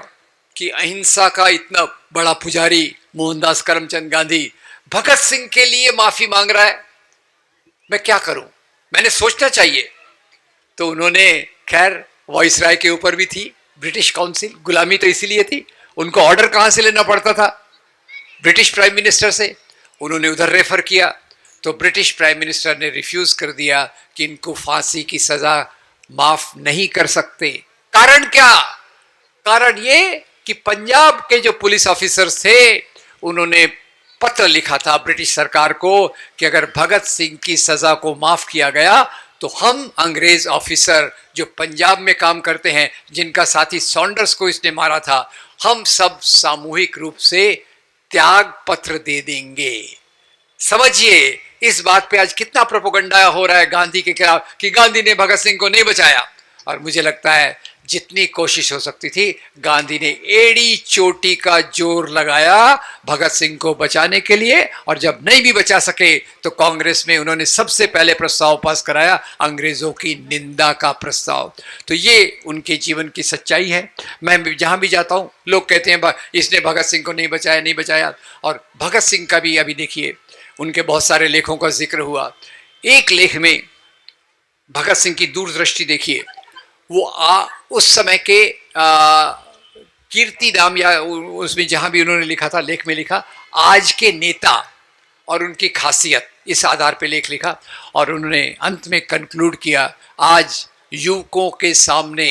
[SPEAKER 1] कि अहिंसा का इतना बड़ा पुजारी मोहनदास करमचंद गांधी भगत सिंह के लिए माफी मांग रहा है, मैं क्या करूं, मैंने सोचना चाहिए। तो उन्होंने, खैर वॉइसरॉय के ऊपर भी थी ब्रिटिश काउंसिल, गुलामी तो इसीलिए थी, उनको ऑर्डर कहां से लेना पड़ता था? ब्रिटिश प्राइम मिनिस्टर से। उन्होंने उधर रेफर किया, तो ब्रिटिश प्राइम मिनिस्टर ने रिफ्यूज कर दिया कि इनको फांसी की सजा माफ नहीं कर सकते। कारण क्या? कारण ये कि पंजाब के जो पुलिस ऑफिसर्स थे, उन्होंने पत्र लिखा था ब्रिटिश सरकार को कि अगर भगत सिंह की सजा को माफ किया गया तो हम अंग्रेज ऑफिसर जो पंजाब में काम करते हैं, जिनका साथी सॉन्डर्स को इसने मारा था, हम सब सामूहिक रूप से त्याग पत्र दे देंगे। समझिए इस बात पे आज कितना प्रोपेगेंडा हो रहा है गांधी के खिलाफ कि गांधी ने भगत सिंह को नहीं बचाया। और मुझे लगता है जितनी कोशिश हो सकती थी गांधी ने एड़ी चोटी का जोर लगाया भगत सिंह को बचाने के लिए, और जब नहीं भी बचा सके तो कांग्रेस में उन्होंने सबसे पहले प्रस्ताव पास कराया अंग्रेजों की निंदा का प्रस्ताव। तो ये उनके जीवन की सच्चाई है। मैं जहां भी जाता हूं लोग कहते हैं इसने भगत सिंह को नहीं बचाया नहीं बचाया। और भगत सिंह का भी अभी देखिए उनके बहुत सारे लेखों का जिक्र हुआ। एक लेख में भगत सिंह की दूरदृष्टि देखिए, वो उस समय के कीर्ति नाम या उसमें जहां भी उन्होंने लिखा था लेख में लिखा आज के नेता और उनकी खासियत, इस आधार पे लेख लिखा। और उन्होंने अंत में कंक्लूड किया आज युवकों के सामने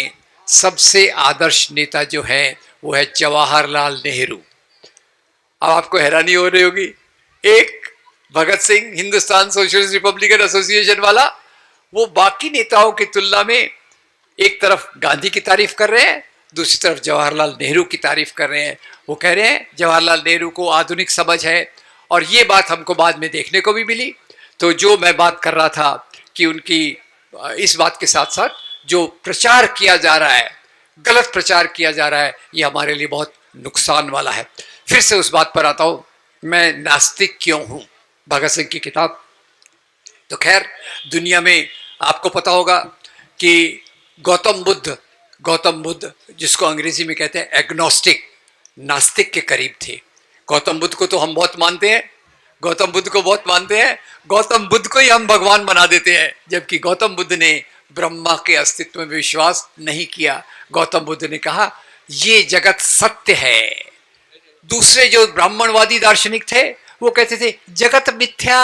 [SPEAKER 1] सबसे आदर्श नेता जो है वो है जवाहरलाल नेहरू। अब आपको हैरानी हो रही होगी, एक Bhagat Singh Hindustan Socialist Republican Association वाला वो बाकी नेताओं की तुलना में एक तरफ गांधी की तारीफ कर रहे हैं, दूसरी तरफ जवाहरलाल नेहरू की तारीफ कर रहे हैं। वो कह रहे हैं जवाहरलाल नेहरू को आधुनिक समझ है, और ये बात हमको बाद में देखने को भी मिली। तो जो मैं बात कर रहा था कि उनकी इस बात के साथ साथ जो प्रचार किया जा रहा है, गलत प्रचार किया जा रहा है, ये हमारे लिए बहुत नुकसान वाला है। फिर से उस बात पर आता हूं, मैं नास्तिक क्यों हूं। भगत सिंह की किताब तो खैर दुनिया में आपको पता होगा कि गौतम बुद्ध जिसको अंग्रेजी में कहते हैं एग्नोस्टिक, नास्तिक के करीब थे। गौतम बुद्ध को तो हम बहुत मानते हैं, गौतम बुद्ध को बहुत मानते हैं, गौतम बुद्ध को ही हम भगवान बना देते हैं, जबकि गौतम बुद्ध ने ब्रह्मा के अस्तित्व में विश्वास नहीं किया। गौतम बुद्ध ने कहा ये जगत सत्य है। दूसरे जो ब्राह्मणवादी दार्शनिक थे वो कहते थे जगत मिथ्या,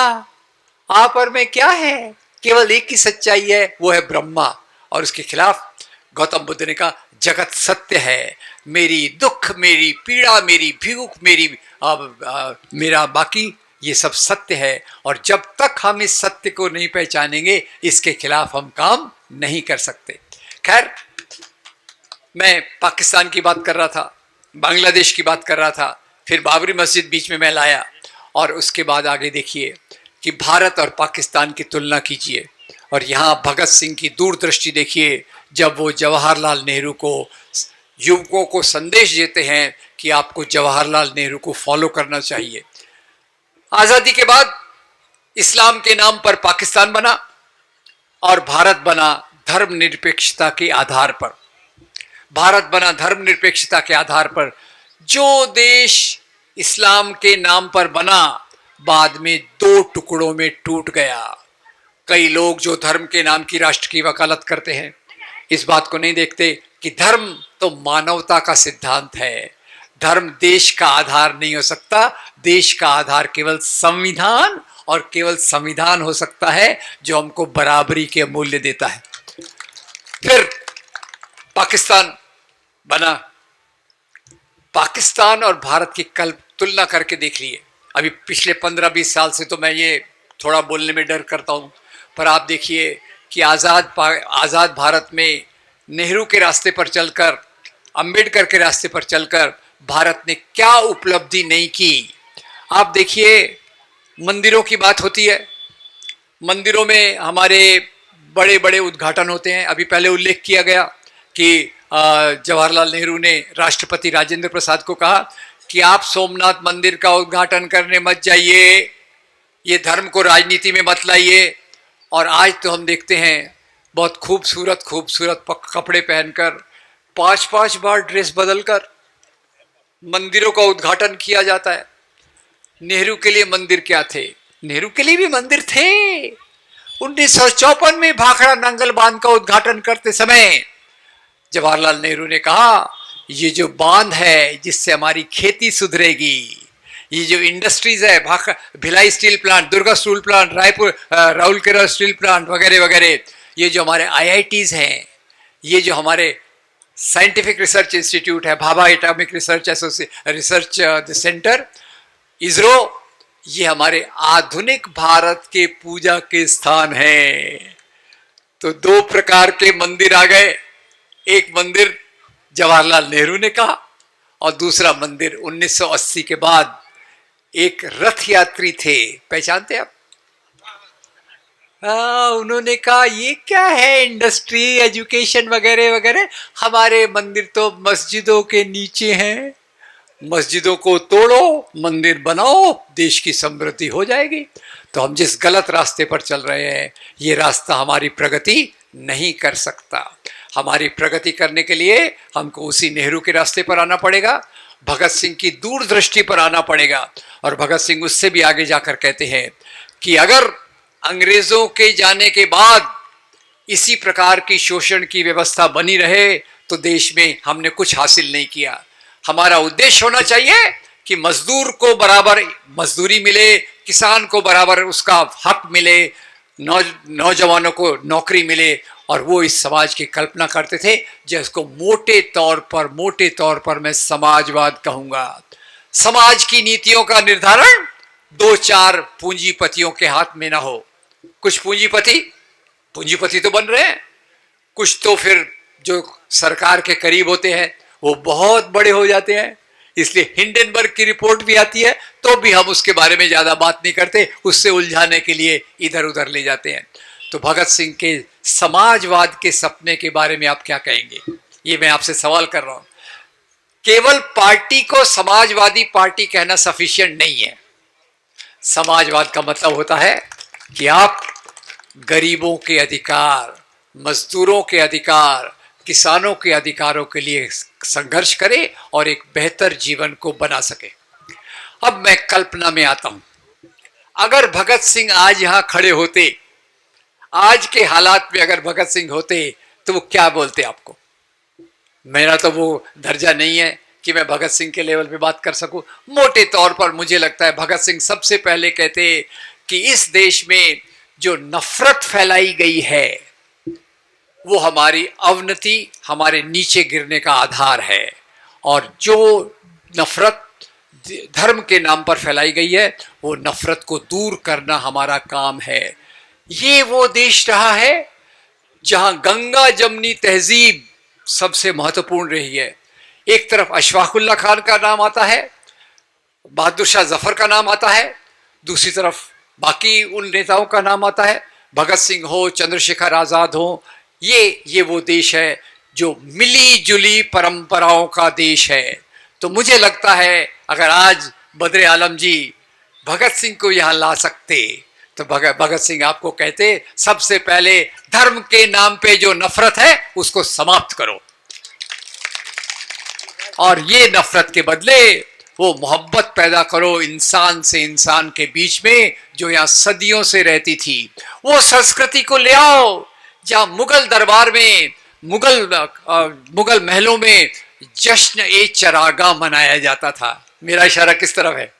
[SPEAKER 1] आप और मैं क्या है, केवल एक ही सच्चाई है वो है ब्रह्मा। और उसके खिलाफ गौतम बुद्ध ने कहा जगत सत्य है, मेरी दुख, मेरी पीड़ा, मेरी भूख, मेरा बाकी ये सब सत्य है, और जब तक हम इस सत्य को नहीं पहचानेंगे इसके खिलाफ हम काम नहीं कर सकते। खैर मैं पाकिस्तान की बात कर रहा था, बांग्लादेश की बात कर रहा था, फिर बाबरी मस्जिद बीच में मैं लाया, और उसके बाद आगे देखिए कि भारत और पाकिस्तान की तुलना कीजिए, और यहाँ भगत सिंह की दूरदृष्टि देखिए जब वो जवाहरलाल नेहरू को, युवकों को संदेश देते हैं कि आपको जवाहरलाल नेहरू को फॉलो करना चाहिए। आज़ादी के बाद इस्लाम के नाम पर पाकिस्तान बना और भारत बना धर्मनिरपेक्षता के आधार पर। भारत बना धर्मनिरपेक्षता के आधार पर। जो देश इस्लाम के नाम पर बना बाद में दो टुकड़ों में टूट गया। कई लोग जो धर्म के नाम की राष्ट्र की वकालत करते हैं इस बात को नहीं देखते कि धर्म तो मानवता का सिद्धांत है। धर्म देश का आधार नहीं हो सकता, देश का आधार केवल संविधान, और केवल संविधान हो सकता है जो हमको बराबरी के मूल्य देता है। फिर पाकिस्तान बना। पाकिस्तान और भारत की कल तुलना करके देख लिए। अभी पिछले 15-20 साल से तो मैं ये थोड़ा बोलने में डर करता हूँ, पर आप देखिए कि आज़ाद भारत में नेहरू के रास्ते पर चलकर, अंबेडकर के रास्ते पर चलकर भारत ने क्या उपलब्धि नहीं की। आप देखिए मंदिरों की बात होती है, मंदिरों में हमारे बड़े बड़े उद्घाटन होते हैं। अभी पहले उल्लेख किया गया कि जवाहरलाल नेहरू ने राष्ट्रपति राजेंद्र प्रसाद को कहा कि आप सोमनाथ मंदिर का उद्घाटन करने मत जाइए, ये धर्म को राजनीति में मत लाइए। और आज तो हम देखते हैं बहुत खूबसूरत खूबसूरत कपड़े पहनकर, 5-5 बार ड्रेस बदलकर मंदिरों का उद्घाटन किया जाता है। नेहरू के लिए मंदिर क्या थे? नेहरू के लिए भी मंदिर थे। 1954 में भाखड़ा नांगल बांध का उद्घाटन करते समय जवाहरलाल नेहरू ने कहा ये जो बांध है जिससे हमारी खेती सुधरेगी, ये जो इंडस्ट्रीज है, Bhilai steel plant, Durga steel plant, Raipur Rourkela steel plant वगैरह वगैरह, ये जो हमारे IITs हैं, ये जो हमारे साइंटिफिक रिसर्च इंस्टीट्यूट है, Bhabha atomic research centre, ISRO, ये हमारे आधुनिक भारत के पूजा के स्थान हैं। तो दो प्रकार के मंदिर आ गए। एक मंदिर जवाहरलाल नेहरू ने कहा और दूसरा मंदिर 1980 के बाद एक रथ यात्री थे, पहचानते आप? उन्होंने कहा ये क्या है इंडस्ट्री, एजुकेशन वगैरह वगैरह, हमारे मंदिर तो मस्जिदों के नीचे हैं, मस्जिदों को तोड़ो मंदिर बनाओ, देश की समृद्धि हो जाएगी। तो हम जिस गलत रास्ते पर चल रहे हैं, ये रास्ता हमारी प्रगति नहीं कर सकता। हमारी प्रगति करने के लिए हमको उसी नेहरू के रास्ते पर आना पड़ेगा, भगत सिंह की दूरदृष्टि पर आना पड़ेगा। और भगत सिंह उससे भी आगे जाकर कहते हैं कि अगर अंग्रेजों के जाने के बाद इसी प्रकार की शोषण की व्यवस्था बनी रहे तो देश में हमने कुछ हासिल नहीं किया। हमारा उद्देश्य होना चाहिए कि मजदूर को बराबर मजदूरी मिले, किसान को बराबर उसका हक मिले, नौजवानों को नौकरी मिले। और वो इस समाज की कल्पना करते थे जिसको मोटे तौर पर मैं समाजवाद कहूंगा। समाज की नीतियों का निर्धारण दो चार पूंजीपतियों के हाथ में ना हो। कुछ पूंजीपति तो बन रहे हैं, कुछ तो फिर जो सरकार के करीब होते हैं वो बहुत बड़े हो जाते हैं। इसलिए हिंडनबर्ग की रिपोर्ट भी आती है तो भी हम उसके बारे में ज्यादा बात नहीं करते, उससे उलझाने के लिए इधर उधर ले जाते हैं। तो भगत सिंह के समाजवाद के सपने के बारे में आप क्या कहेंगे? ये मैं आपसे सवाल कर रहा हूं। केवल पार्टी को समाजवादी पार्टी कहना सफिशिएंट नहीं है। समाजवाद का मतलब होता है कि आप गरीबों के अधिकार, मजदूरों के अधिकार, किसानों के अधिकारों के लिए संघर्ष करें और एक बेहतर जीवन को बना सके। अब मैं कल्पना में आता हूं, अगर भगत सिंह आज यहां खड़े होते, आज के हालात में अगर भगत सिंह होते तो वो क्या बोलते आपको? मेरा तो वो दर्जा नहीं है कि मैं भगत सिंह के लेवल पे बात कर सकूं। मोटे तौर पर मुझे लगता है भगत सिंह सबसे पहले कहते कि इस देश में जो नफरत फैलाई गई है वो हमारी अवनति, हमारे नीचे गिरने का आधार है। और जो नफरत धर्म के नाम पर फैलाई गई है वो नफरत को दूर करना हमारा काम है। ये वो देश रहा है जहां गंगा जमनी तहजीब सबसे महत्वपूर्ण रही है। एक तरफ अशफाकुल्ला खान का नाम आता है, बहादुर शाह जफर का नाम आता है, दूसरी तरफ बाकी उन नेताओं का नाम आता है, भगत सिंह हो, चंद्रशेखर आजाद हो। ये वो देश है जो मिली जुली परंपराओं का देश है। तो मुझे लगता है अगर आज बद्र आलम जी भगत सिंह को यहां ला सकते तो भगत सिंह आपको कहते सबसे पहले धर्म के नाम पे जो नफरत है उसको समाप्त करो, और ये नफरत के बदले वो मोहब्बत पैदा करो इंसान से इंसान के बीच में जो यहां सदियों से रहती थी। वो संस्कृति को ले आओ जहां मुगल दरबार में, मुगल महलों में जश्न ए चरागा मनाया जाता था। मेरा इशारा किस तरफ है?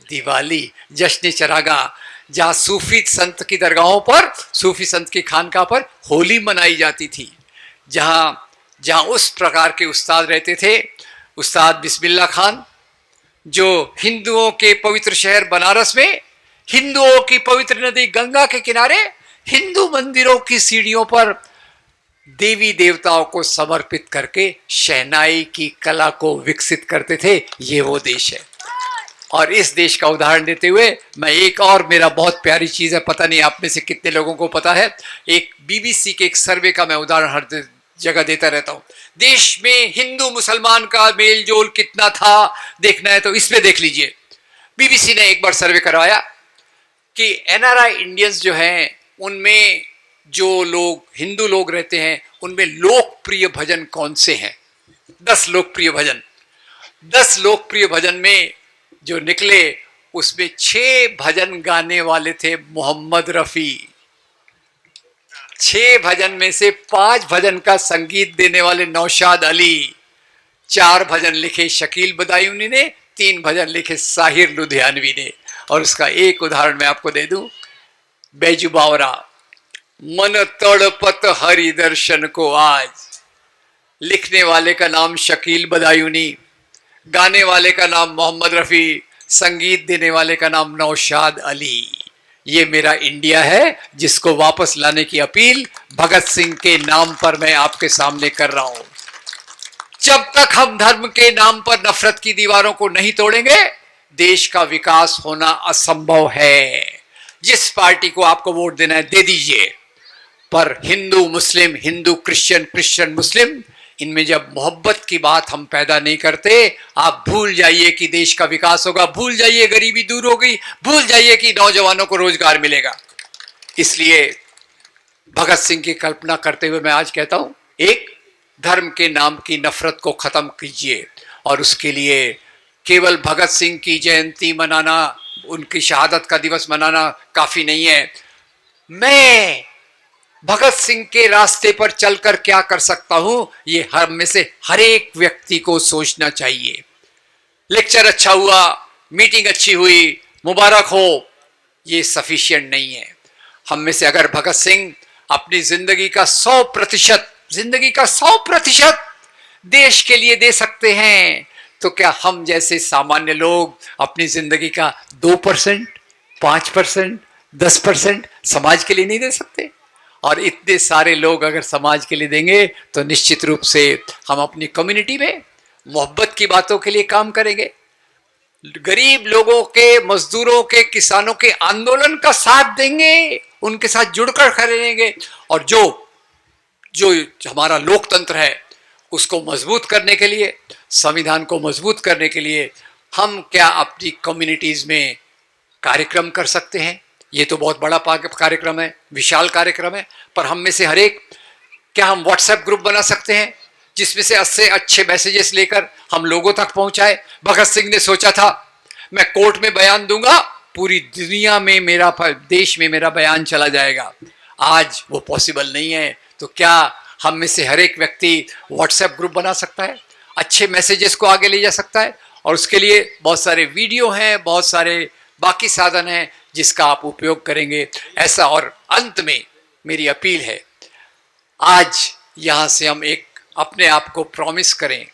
[SPEAKER 1] दिवाली, जश्न ए चरागा। जहां सूफी संत की दरगाहों पर, सूफी संत की खानका पर होली मनाई जाती थी, जहां उस प्रकार के उस्ताद रहते थे। उस्ताद बिस्मिल्लाह खान जो हिंदुओं के पवित्र शहर बनारस में, हिंदुओं की पवित्र नदी गंगा के किनारे, हिंदू मंदिरों की सीढ़ियों पर देवी देवताओं को समर्पित करके शहनाई की कला को विकसित करते थे। ये वो देश है। और इस देश का उदाहरण देते हुए मैं एक और, मेरा बहुत प्यारी चीज है, पता नहीं आप में से कितने लोगों को पता है, एक बीबीसी के एक सर्वे का मैं उदाहरण हर जगह देता रहता हूं। देश में हिंदू मुसलमान का मेल जोल कितना था देखना है तो इसमें देख लीजिए। बीबीसी ने एक बार सर्वे करवाया कि एनआरआई इंडियंस जो हैं उनमें जो लोग हिंदू लोग रहते हैं उनमें लोकप्रिय भजन कौन से हैं। 10 लोकप्रिय भजन, 10 लोकप्रिय भजन में जो निकले उसमें 6 भजन गाने वाले थे मोहम्मद रफी। 6 भजन में से 5 भजन का संगीत देने वाले नौशाद अली, 4 भजन लिखे शकील बदायूनी ने, 3 भजन लिखे साहिर लुधियानवी ने। और उसका एक उदाहरण मैं आपको दे दूं, बैजू बावरा, मन तड़पत हरि दर्शन को आज, लिखने वाले का नाम शकील बदायूनी, गाने वाले का नाम मोहम्मद रफी, संगीत देने वाले का नाम नौशाद अली। ये मेरा इंडिया है जिसको वापस लाने की अपील भगत सिंह के नाम पर मैं आपके सामने कर रहा हूं। जब तक हम धर्म के नाम पर नफरत की दीवारों को नहीं तोड़ेंगे, देश का विकास होना असंभव है। जिस पार्टी को आपको वोट देना है दे दीजिए, पर हिंदू मुस्लिम, हिंदू क्रिश्चियन, क्रिश्चियन मुस्लिम, इनमें जब मोहब्बत की बात हम पैदा नहीं करते, आप भूल जाइए कि देश का विकास होगा, भूल जाइए गरीबी दूर होगी, भूल जाइए कि नौजवानों को रोजगार मिलेगा। इसलिए भगत सिंह की कल्पना करते हुए मैं आज कहता हूं, एक धर्म के नाम की नफरत को खत्म कीजिए, और उसके लिए केवल भगत सिंह की जयंती मनाना, उनकी शहादत का दिवस मनाना काफी नहीं है। मैं भगत सिंह के रास्ते पर चलकर क्या कर सकता हूं, ये हम में से हर एक व्यक्ति को सोचना चाहिए। लेक्चर अच्छा हुआ, मीटिंग अच्छी हुई, मुबारक हो, ये सफिशिएंट नहीं है। हम में से अगर भगत सिंह अपनी जिंदगी का 100% देश के लिए दे सकते हैं, तो क्या हम जैसे सामान्य लोग अपनी जिंदगी का 2%, 5%, 10% समाज के लिए नहीं दे सकते? और इतने सारे लोग अगर समाज के लिए देंगे तो निश्चित रूप से हम अपनी कम्युनिटी में मोहब्बत की बातों के लिए काम करेंगे, गरीब लोगों के, मजदूरों के, किसानों के आंदोलन का साथ देंगे, उनके साथ जुड़कर खड़े रहेंगे, और जो हमारा लोकतंत्र है उसको मजबूत करने के लिए, संविधान को मजबूत करने के लिए हम क्या अपनी कम्युनिटीज में कार्यक्रम कर सकते हैं। ये तो बहुत बड़ा कार्यक्रम है, विशाल कार्यक्रम है, पर हम में से हर एक, क्या हम व्हाट्सएप ग्रुप बना सकते हैं जिसमें से अच्छे मैसेजेस लेकर हम लोगों तक पहुंचाए। भगत सिंह ने सोचा था मैं कोर्ट में बयान दूंगा, पूरी दुनिया में मेरा, देश में मेरा बयान चला जाएगा। आज वो पॉसिबल नहीं है। तो क्या हम में से हर एक व्यक्ति व्हाट्सएप ग्रुप बना सकता है, अच्छे मैसेजेस को आगे ले जा सकता है, और उसके लिए बहुत सारे वीडियो हैं, बहुत सारे बाकी साधन हैं जिसका आप उपयोग करेंगे ऐसा। और अंत में मेरी अपील है, आज यहाँ से हम एक अपने आप को प्रॉमिस करें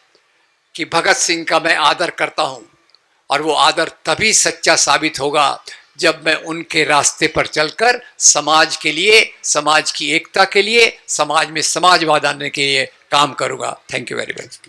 [SPEAKER 1] कि भगत सिंह का मैं आदर करता हूँ, और वो आदर तभी सच्चा साबित होगा जब मैं उनके रास्ते पर चलकर समाज के लिए, समाज की एकता के लिए, समाज में समाजवाद आने के लिए काम करूँगा। Thank you very much.